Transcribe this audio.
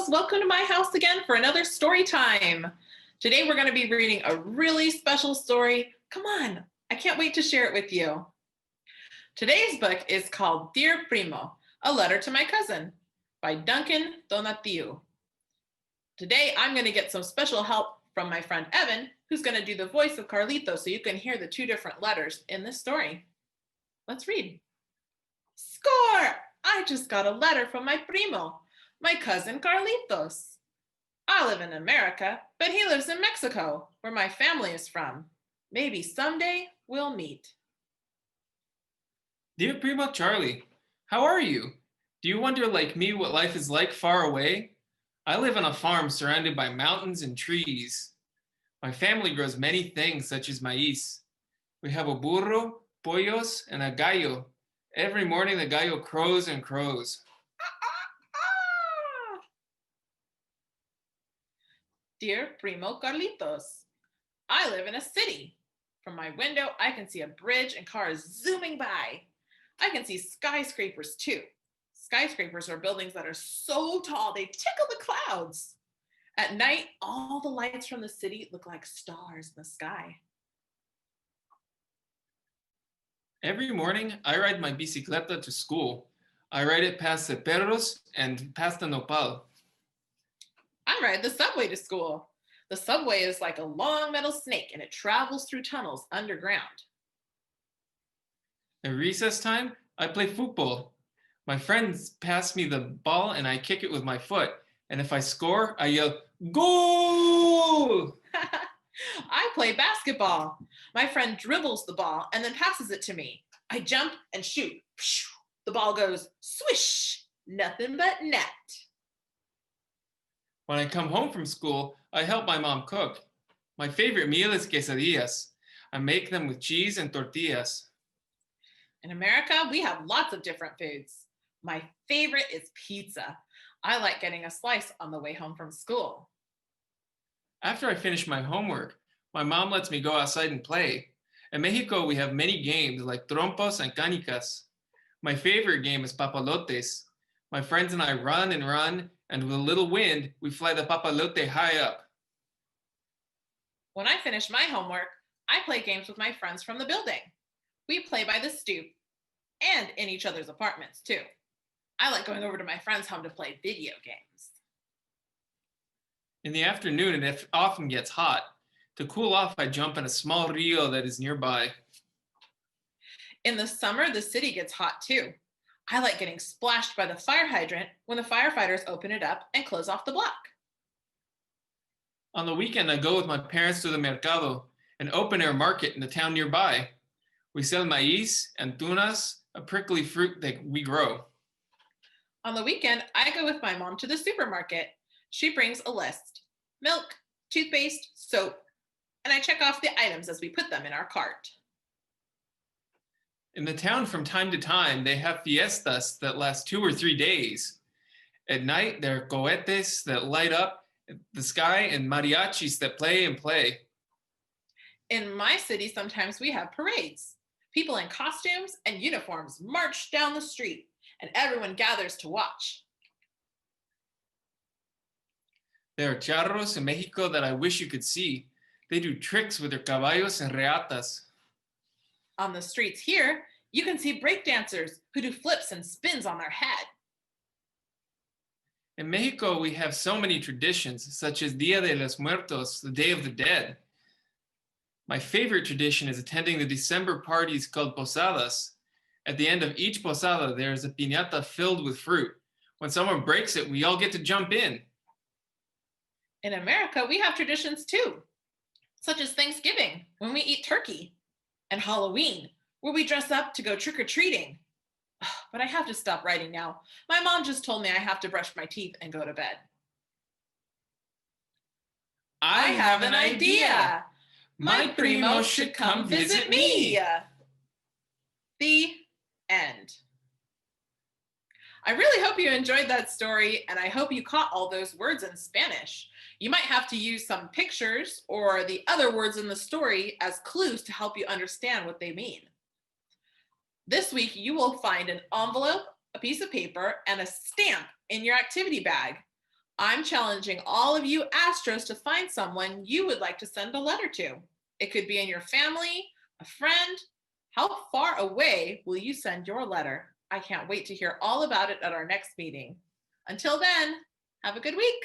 Chiros, welcome to my house again for another story time. Today we're going to be reading a really special story. Come on, I can't wait to share it with you. Today's book is called Dear Primo, A Letter to My Cousin by Duncan Tonatiuh. Today I'm going to get some special help from my friend Evan, who's going to do the voice of Carlito so you can hear the two different letters in this story. Let's read. Score! I just got a letter from my primo, my cousin Carlitos. I live in America, but he lives in Mexico, where my family is from. Maybe someday we'll meet. Dear Primo Charlie, how are you? Do you wonder like me what life is like far away? I live on a farm surrounded by mountains and trees. My family grows many things such as maíz. We have a burro, pollos, and a gallo. Every morning the gallo crows and crows. Dear Primo Carlitos, I live in a city. From my window, I can see a bridge and cars zooming by. I can see skyscrapers too. Skyscrapers are buildings that are so tall they tickle the clouds. At night, all the lights from the city look like stars in the sky. Every morning I ride my bicicleta to school. I ride it past the perros and past the nopal. I ride the subway to school. The subway is like a long metal snake and it travels through tunnels underground. At recess time, I play football. My friends pass me the ball and I kick it with my foot. And if I score, I yell, "Goal!" I play basketball. My friend dribbles the ball and then passes it to me. I jump and shoot. The ball goes swish, nothing but net. When I come home from school, I help my mom cook. My favorite meal is quesadillas. I make them with cheese and tortillas. In America, we have lots of different foods. My favorite is pizza. I like getting a slice on the way home from school. After I finish my homework, my mom lets me go outside and play. In Mexico, we have many games like trompos and canicas. My favorite game is papalotes. My friends and I run, and with a little wind, we fly the papalote high up. When I finish my homework, I play games with my friends from the building. We play by the stoop and in each other's apartments too. I like going over to my friend's home to play video games. In the afternoon, it often gets hot. To cool off, I jump in a small rio that is nearby. In the summer, the city gets hot too. I like getting splashed by the fire hydrant when the firefighters open it up and close off the block. On the weekend, I go with my parents to the Mercado, an open-air market in the town nearby. We sell maíz and tunas, a prickly fruit that we grow. On the weekend, I go with my mom to the supermarket. She brings a list: milk, toothpaste, soap, and I check off the items as we put them in our cart. In the town, from time to time, they have fiestas that last 2 or 3 days. At night, there are cohetes that light up the sky and mariachis that play and play. In my city, sometimes we have parades. People in costumes and uniforms march down the street, and everyone gathers to watch. There are charros in Mexico that I wish you could see. They do tricks with their caballos and reatas. On the streets here, you can see breakdancers who do flips and spins on their head. In Mexico, we have so many traditions, such as Dia de los Muertos, the Day of the Dead. My favorite tradition is attending the December parties called posadas. At the end of each posada, there is a piñata filled with fruit. When someone breaks it, we all get to jump in. In America, we have traditions too, such as Thanksgiving, when we eat turkey, and Halloween, where we dress up to go trick-or-treating. But I have to stop writing now. My mom just told me I have to brush my teeth and go to bed. I have an idea. My primo should come visit me. The end. I really hope you enjoyed that story, and I hope you caught all those words in Spanish. You might have to use some pictures or the other words in the story as clues to help you understand what they mean. This week, you will find an envelope, a piece of paper, and a stamp in your activity bag. I'm challenging all of you Astros to find someone you would like to send a letter to. It could be in your family, a friend. How far away will you send your letter? I can't wait to hear all about it at our next meeting. Until then, have a good week.